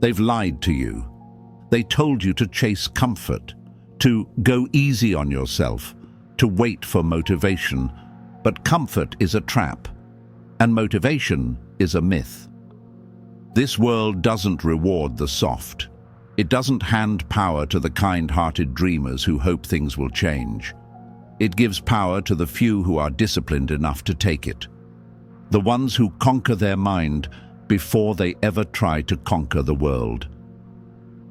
They've lied to you. They told you to chase comfort, to go easy on yourself, to wait for motivation. But comfort is a trap, and motivation is a myth. This world doesn't reward the soft. It doesn't hand power to the kind-hearted dreamers who hope things will change. It gives power to the few who are disciplined enough to take it. The ones who conquer their mind before they ever try to conquer the world.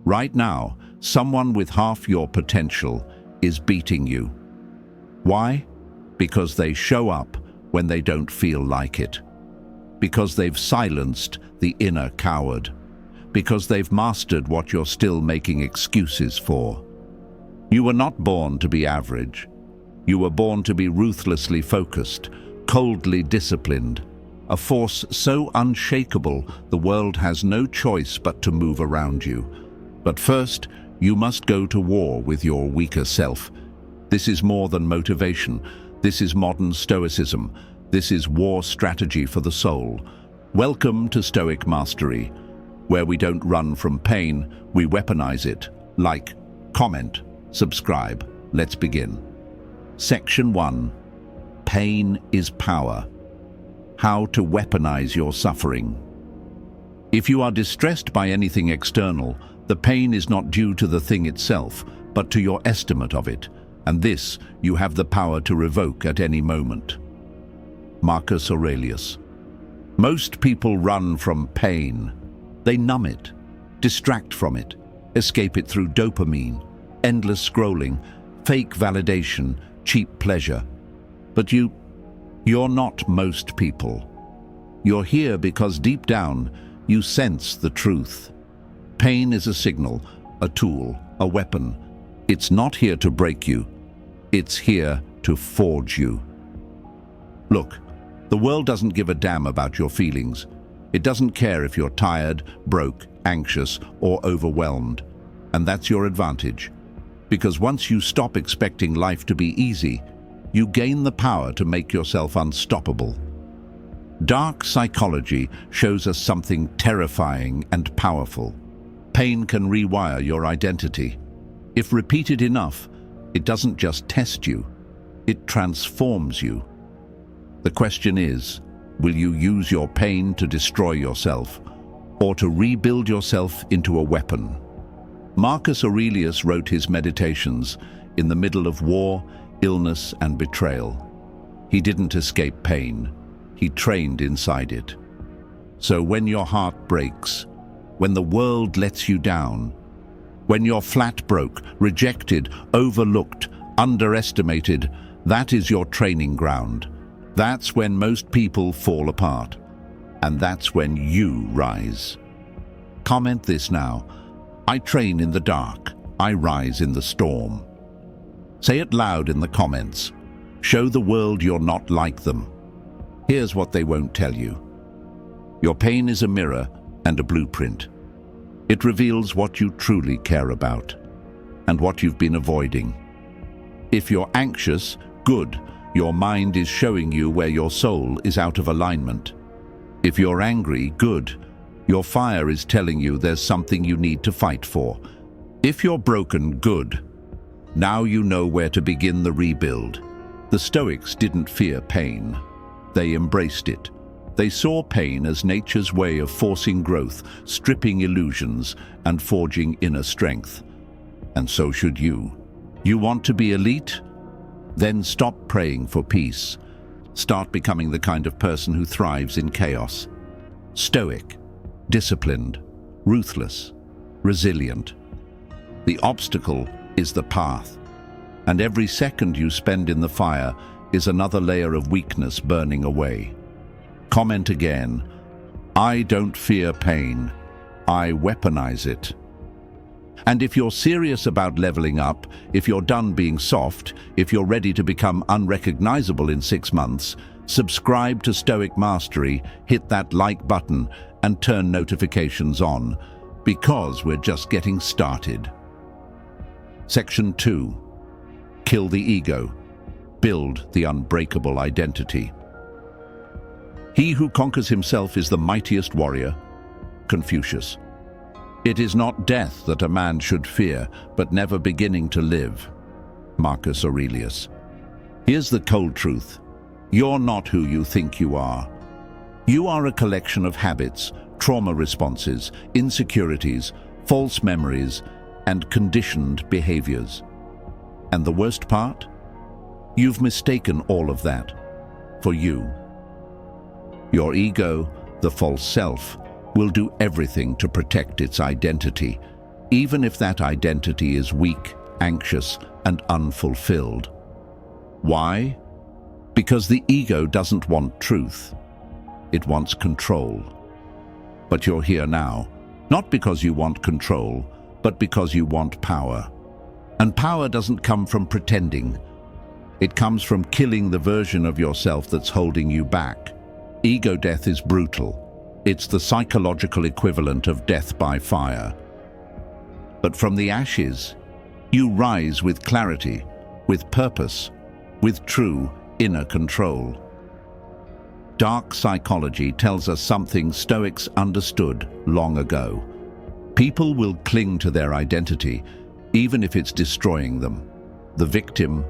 Right now, someone with half your potential is beating you. Why? Because they show up when they don't feel like it. Because they've silenced the inner coward. Because they've mastered what you're still making excuses for. You were not born to be average. You were born to be ruthlessly focused, coldly disciplined, a force so unshakable the world has no choice but to move around you. But first, you must go to war with your weaker self. This is more than motivation. This is modern Stoicism. This is war strategy for the soul. Welcome to Stoic Mastery, where we don't run from pain, we weaponize it. Like, comment, subscribe. Let's begin. Section 1. Pain is power. How to weaponize your suffering. If you are distressed by anything external, the pain is not due to the thing itself, but to your estimate of it, and this you have the power to revoke at any moment. Marcus Aurelius. Most people run from pain. They numb it, distract from it, escape it through dopamine, endless scrolling, fake validation, cheap pleasure. But you're not most people. You're here because deep down you sense the truth. Pain is a signal, a tool, a weapon. It's not here to break you. It's here to forge you. Look, the world doesn't give a damn about your feelings. It doesn't care if you're tired, broke, anxious, or overwhelmed. And that's your advantage. Because once you stop expecting life to be easy, you gain the power to make yourself unstoppable. Dark psychology shows us something terrifying and powerful. Pain can rewire your identity. If repeated enough, it doesn't just test you, it transforms you. The question is, will you use your pain to destroy yourself, or to rebuild yourself into a weapon? Marcus Aurelius wrote his meditations in the middle of war, illness, and betrayal. He didn't escape pain. He trained inside it. So when your heart breaks, when the world lets you down, when you're flat broke, rejected, overlooked, underestimated, that is your training ground. That's when most people fall apart. And that's when you rise. Comment this now. I train in the dark. I rise in the storm. Say it loud in the comments. Show the world you're not like them. Here's what they won't tell you. Your pain is a mirror and a blueprint. It reveals what you truly care about and what you've been avoiding. If you're anxious, good. Your mind is showing you where your soul is out of alignment. If you're angry, good. Your fire is telling you there's something you need to fight for. If you're broken, good. Now you know where to begin the rebuild. The Stoics didn't fear pain. They embraced it. They saw pain as nature's way of forcing growth, stripping illusions, and forging inner strength. And so should you. You want to be elite? Then stop praying for peace. Start becoming the kind of person who thrives in chaos. Stoic, disciplined, ruthless, resilient. The obstacle is the path, and every second you spend in the fire is another layer of weakness burning away. Comment again. I don't fear pain. I weaponize it. And if you're serious about leveling up, if you're done being soft, if you're ready to become unrecognizable in 6 months, subscribe to Stoic Mastery, hit that like button, and turn notifications on, because we're just getting started. Section 2. Kill the ego. Build the unbreakable identity. He who conquers himself is the mightiest warrior. Confucius. It is not death that a man should fear, but never beginning to live. Marcus Aurelius. Here's the cold truth. You're not who you think you are. You are a collection of habits, trauma responses, insecurities, false memories, and conditioned behaviors. And the worst part? You've mistaken all of that for you. Your ego, the false self, will do everything to protect its identity, even if that identity is weak, anxious, and unfulfilled. Why? Because the ego doesn't want truth. It wants control. But you're here now, not because you want control, but because you want power. And power doesn't come from pretending. It comes from killing the version of yourself that's holding you back. Ego death is brutal. It's the psychological equivalent of death by fire. But from the ashes, you rise with clarity, with purpose, with true inner control. Dark psychology tells us something Stoics understood long ago. People will cling to their identity, even if it's destroying them. The victim,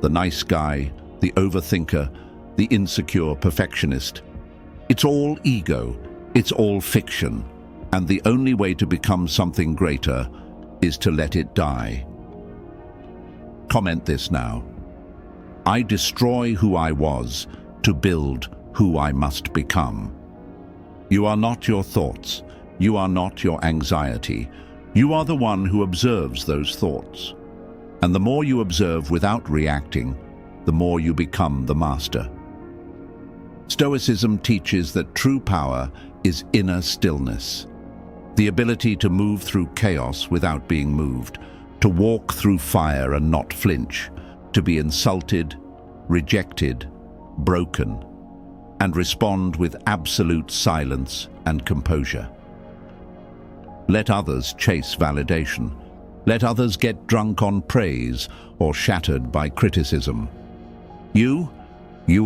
the nice guy, the overthinker, the insecure perfectionist. It's all ego, it's all fiction, and the only way to become something greater is to let it die. Comment this now. I destroy who I was to build who I must become. You are not your thoughts. You are not your anxiety. You are the one who observes those thoughts. And the more you observe without reacting, the more you become the master. Stoicism teaches that true power is inner stillness, the ability to move through chaos without being moved, to walk through fire and not flinch, to be insulted, rejected, broken, and respond with absolute silence and composure. Let others chase validation. Let others get drunk on praise or shattered by criticism. You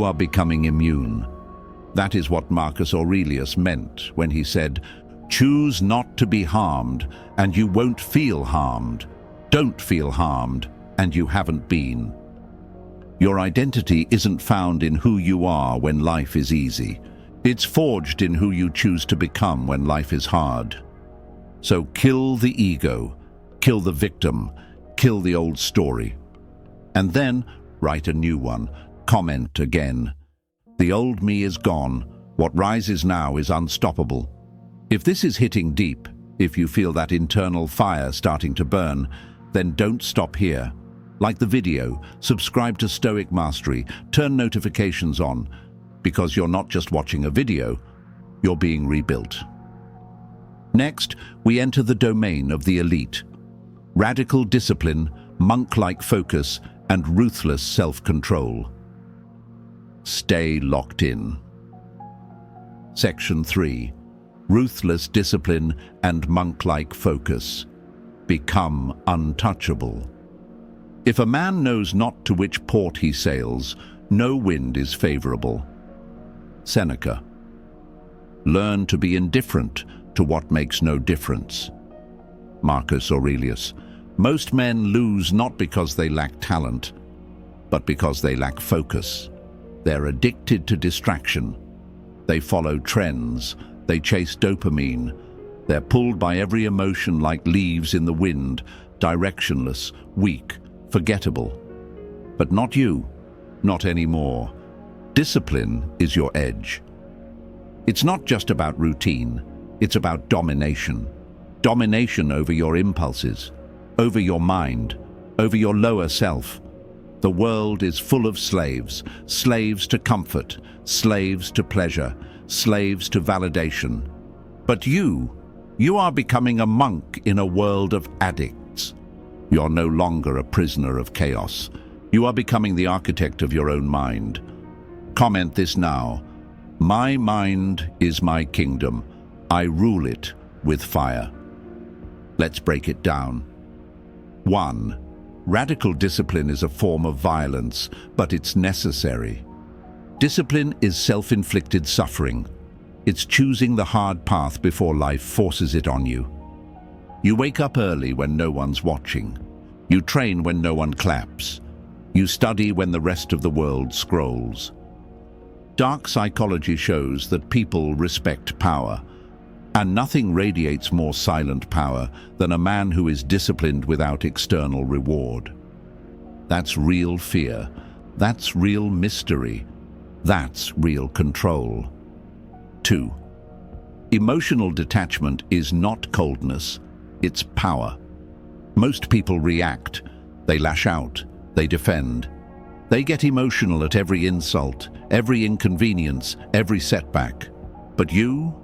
are becoming immune. That is what Marcus Aurelius meant when he said, "Choose not to be harmed, and you won't feel harmed. Don't feel harmed, and you haven't been." Your identity isn't found in who you are when life is easy. It's forged in who you choose to become when life is hard. So kill the ego, kill the victim, kill the old story. And then write a new one. Comment again. The old me is gone. What rises now is unstoppable. If this is hitting deep, if you feel that internal fire starting to burn, then don't stop here. Like the video, subscribe to Stoic Mastery, turn notifications on, because you're not just watching a video, you're being rebuilt. Next, we enter the domain of the elite. Radical discipline, monk-like focus, and ruthless self-control. Stay locked in. Section 3. Ruthless discipline and monk-like focus. Become untouchable. If a man knows not to which port he sails, no wind is favorable. Seneca. Learn to be indifferent to what makes no difference. Marcus Aurelius. Most men lose not because they lack talent, but because they lack focus. They're addicted to distraction. They follow trends. They chase dopamine. They're pulled by every emotion like leaves in the wind, directionless, weak, forgettable. But not you, not anymore. Discipline is your edge. It's not just about routine, it's about domination. Domination over your impulses, over your mind, over your lower self. The world is full of slaves, slaves to comfort, slaves to pleasure, slaves to validation. But you are becoming a monk in a world of addicts. You're no longer a prisoner of chaos. You are becoming the architect of your own mind. Comment this now. My mind is my kingdom. I rule it with fire. Let's break it down. 1. Radical discipline is a form of violence, but it's necessary. Discipline is self-inflicted suffering. It's choosing the hard path before life forces it on you. You wake up early when no one's watching. You train when no one claps. You study when the rest of the world scrolls. Dark psychology shows that people respect power, and nothing radiates more silent power than a man who is disciplined without external reward. That's real fear. That's real mystery. That's real control. 2. Emotional detachment is not coldness, it's power. Most people react. They lash out. They defend. They get emotional at every insult, every inconvenience, every setback. But you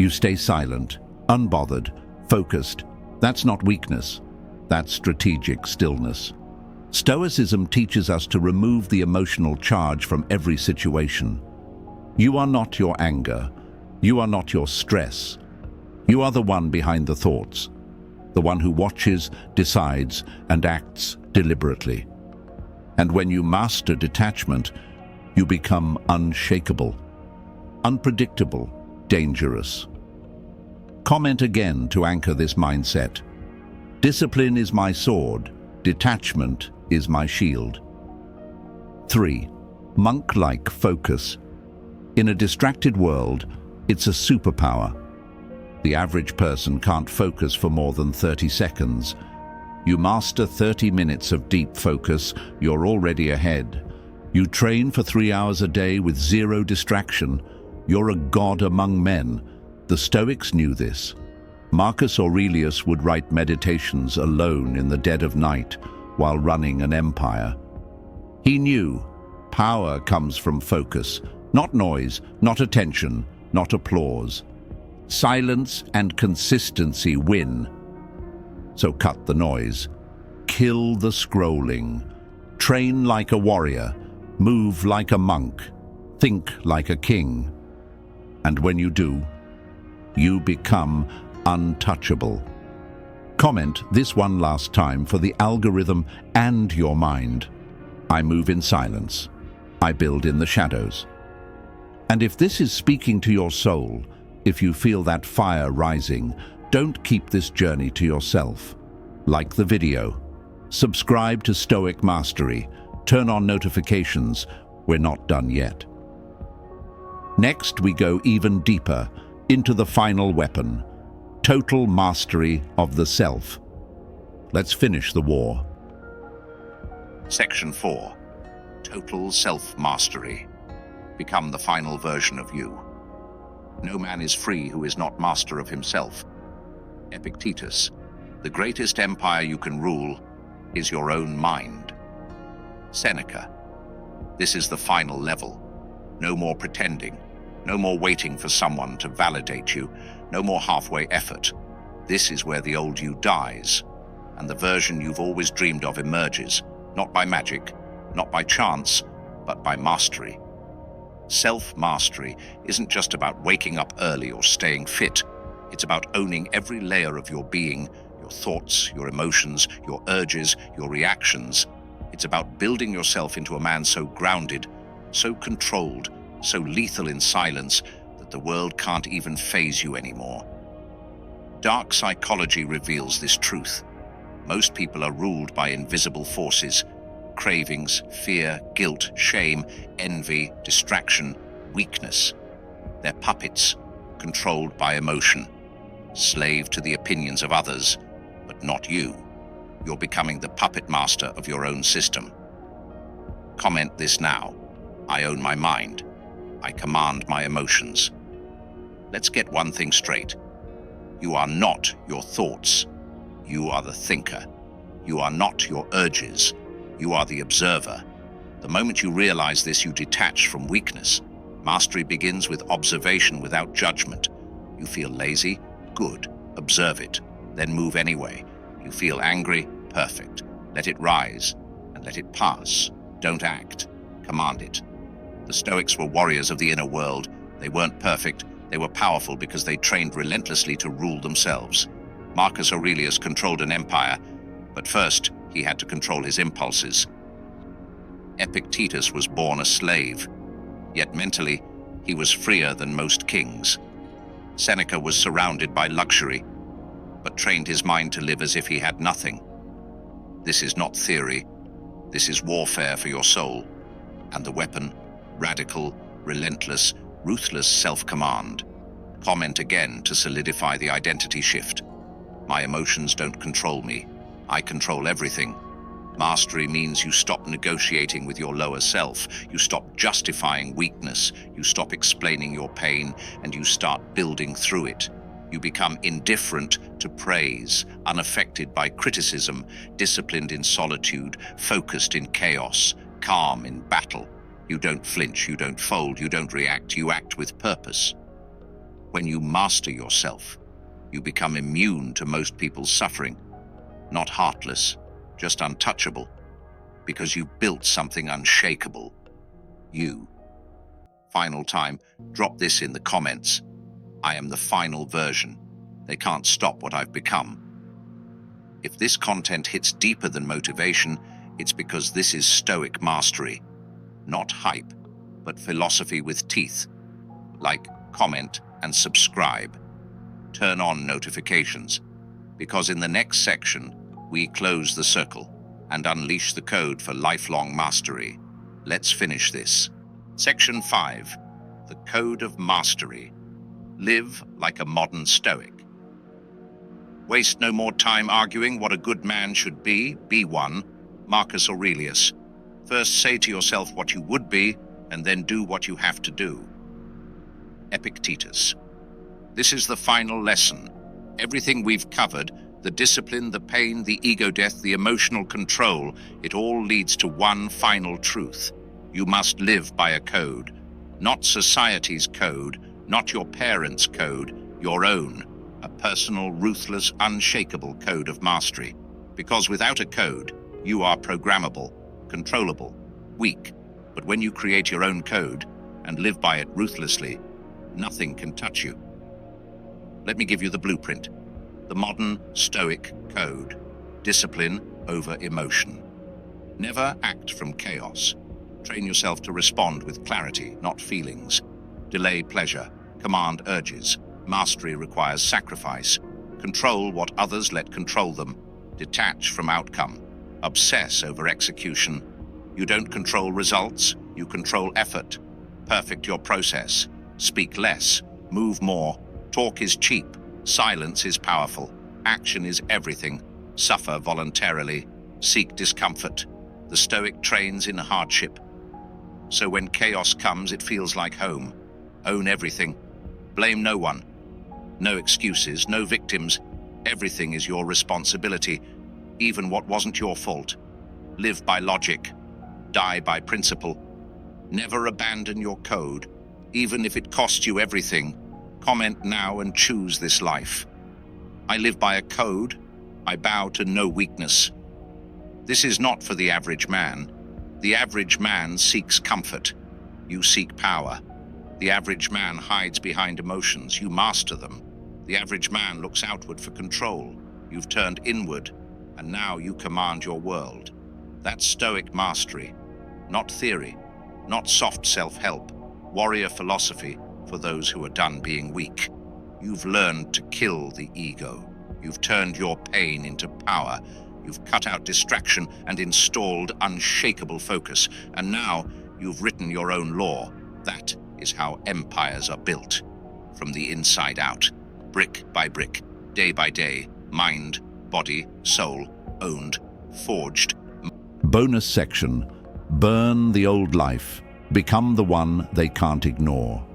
stay silent, unbothered, focused. That's not weakness. That's strategic stillness. Stoicism teaches us to remove the emotional charge from every situation. You are not your anger. You are not your stress. You are the one behind the thoughts, the one who watches, decides, and acts deliberately. And when you master detachment, you become unshakable, unpredictable, dangerous. Comment again to anchor this mindset. Discipline is my sword. Detachment is my shield. 3. Monk-like focus. In a distracted world, it's a superpower. The average person can't focus for more than 30 seconds. You master 30 minutes of deep focus, you're already ahead. You train for 3 hours a day with zero distraction. You're a god among men. The Stoics knew this. Marcus Aurelius would write meditations alone in the dead of night while running an empire. He knew power comes from focus, not noise, not attention, not applause. Silence and consistency win. So cut the noise, kill the scrolling, train like a warrior, move like a monk, think like a king. And when you do, you become untouchable. Comment this one last time for the algorithm and your mind. I move in silence. I build in the shadows. And if this is speaking to your soul, if you feel that fire rising, don't keep this journey to yourself. Like the video. Subscribe to Stoic Mastery. Turn on notifications. We're not done yet. Next, we go even deeper into the final weapon. Total mastery of the self. Let's finish the war. Section 4. Total self-mastery. Become the final version of you. No man is free who is not master of himself. Epictetus. The greatest empire you can rule is your own mind. Seneca. This is the final level. No more pretending. No more waiting for someone to validate you. No more halfway effort. This is where the old you dies, and the version you've always dreamed of emerges, not by magic, not by chance, but by mastery. Self-mastery isn't just about waking up early or staying fit. It's about owning every layer of your being, your thoughts, your emotions, your urges, your reactions. It's about building yourself into a man so grounded, so controlled, so lethal in silence that the world can't even faze you anymore. Dark psychology reveals this truth. Most people are ruled by invisible forces: cravings, fear, guilt, shame, envy, distraction, weakness. They're puppets, controlled by emotion, slave to the opinions of others, but not you. You're becoming the puppet master of your own system. Comment this now. I own my mind. I command my emotions. Let's get one thing straight. You are not your thoughts. You are the thinker. You are not your urges. You are the observer. The moment you realize this, you detach from weakness. Mastery begins with observation without judgment. You feel lazy? Good. Observe it. Then move anyway. You feel angry? Perfect. Let it rise and let it pass. Don't act. Command it. The Stoics were warriors of the inner world. They weren't perfect. They were powerful because they trained relentlessly to rule themselves. Marcus Aurelius controlled an empire, but first he had to control his impulses. Epictetus was born a slave, yet mentally he was freer than most kings. Seneca was surrounded by luxury, but trained his mind to live as if he had nothing. This is not theory. This is warfare for your soul. And the weapon, radical, relentless, ruthless self-command. Comment again to solidify the identity shift. My emotions don't control me. I control everything. Mastery means you stop negotiating with your lower self. You stop justifying weakness. You stop explaining your pain, and you start building through it. You become indifferent to praise, unaffected by criticism, disciplined in solitude, focused in chaos, calm in battle. You don't flinch, you don't fold, you don't react, you act with purpose. When you master yourself, you become immune to most people's suffering. Not heartless, just untouchable, because you built something unshakable. You. Final time, drop this in the comments. I am the final version. They can't stop what I've become. If this content hits deeper than motivation, it's because this is Stoic mastery. Not hype, but philosophy with teeth. Like, comment, and subscribe. Turn on notifications, because in the next section, we close the circle and unleash the code for lifelong mastery. Let's finish this. Section 5, the Code of Mastery. Live like a modern Stoic. Waste no more time arguing what a good man should be one. Marcus Aurelius. First say to yourself what you would be, and then do what you have to do. Epictetus. This is the final lesson. Everything we've covered, the discipline, the pain, the ego death, the emotional control, it all leads to one final truth. You must live by a code. Not society's code, not your parents' code, your own. A personal, ruthless, unshakable code of mastery. Because without a code, you are programmable, controllable, weak. But when you create your own code and live by it ruthlessly, nothing can touch you. Let me give you the blueprint. The modern Stoic code. Discipline over emotion. Never act from chaos. Train yourself to respond with clarity, not feelings. Delay pleasure. Command urges. Mastery requires sacrifice. Control what others let control them. Detach from outcome. Obsess over execution. You don't control results, you control effort. Perfect your process. Speak less. Move more. Talk is cheap. Silence is powerful. Action is everything. Suffer voluntarily. Seek discomfort. The Stoic trains in hardship. So when chaos comes, it feels like home. Own everything. Blame no one. No excuses, no victims. Everything is your responsibility, even what wasn't your fault. Live by logic. Die by principle. Never abandon your code, even if it costs you everything. Comment now and choose this life. I live by a code. I bow to no weakness. This is not for the average man. The average man seeks comfort. You seek power. The average man hides behind emotions. You master them. The average man looks outward for control. You've turned inward, and now you command your world. That's Stoic mastery. Not theory, not soft self-help. Warrior philosophy for those who are done being weak. You've learned to kill the ego. You've turned your pain into power. You've cut out distraction and installed unshakable focus. And now you've written your own law. That is how empires are built. From the inside out. Brick by brick. Day by day. Mind, body, soul. Owned. Forged. Bonus section. Burn the old life. Become the one they can't ignore.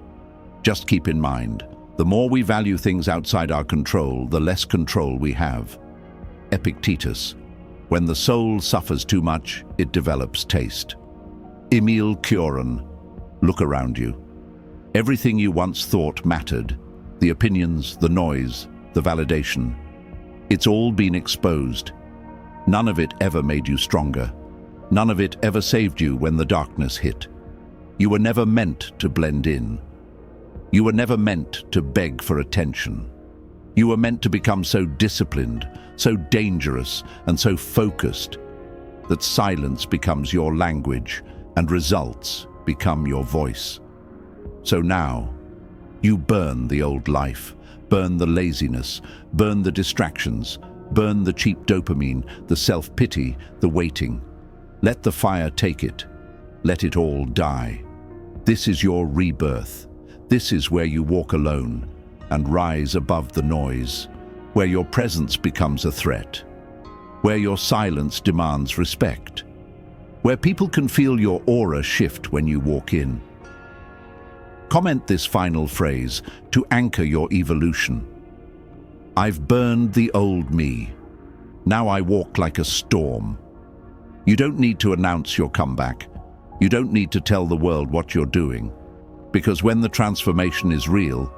Just keep in mind, the more we value things outside our control, the less control we have. Epictetus. When the soul suffers too much, it develops taste. Emile Cioran. Look around you. Everything you once thought mattered, the opinions, the noise, the validation, it's all been exposed. None of it ever made you stronger. None of it ever saved you when the darkness hit. You were never meant to blend in. You were never meant to beg for attention. You were meant to become so disciplined, so dangerous, and so focused that silence becomes your language and results become your voice. So now, you burn the old life, Burn the laziness, burn the distractions, burn the cheap dopamine, the self-pity, the waiting. Let the fire take it. Let it all die. This is your rebirth. This is where you walk alone and rise above the noise, where your presence becomes a threat, where your silence demands respect, where people can feel your aura shift when you walk in. Comment this final phrase to anchor your evolution. I've burned the old me. Now I walk like a storm. You don't need to announce your comeback. You don't need to tell the world what you're doing. Because when the transformation is real,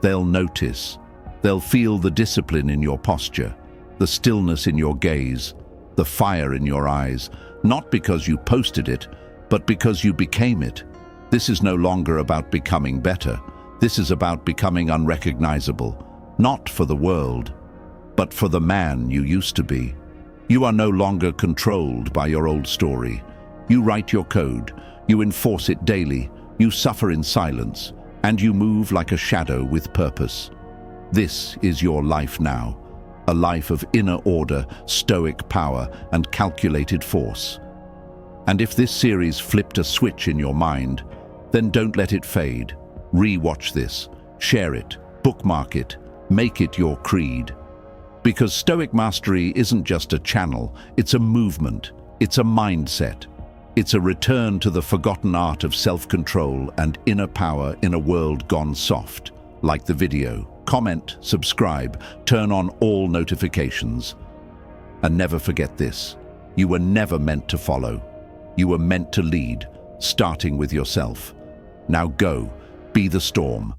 they'll notice. They'll feel the discipline in your posture, the stillness in your gaze, the fire in your eyes, not because you posted it, but because you became it. This is no longer about becoming better. This is about becoming unrecognizable, not for the world, but for the man you used to be. You are no longer controlled by your old story. You write your code, you enforce it daily, you suffer in silence, and you move like a shadow with purpose. This is your life now, a life of inner order, stoic power, and calculated force. And if this series flipped a switch in your mind, then don't let it fade. Re-watch this, share it, bookmark it, make it your creed. Because Stoic Mastery isn't just a channel, it's a movement, it's a mindset. It's a return to the forgotten art of self-control and inner power in a world gone soft. Like the video, comment, subscribe, turn on all notifications. And never forget this, you were never meant to follow. You were meant to lead, starting with yourself. Now go, be the storm,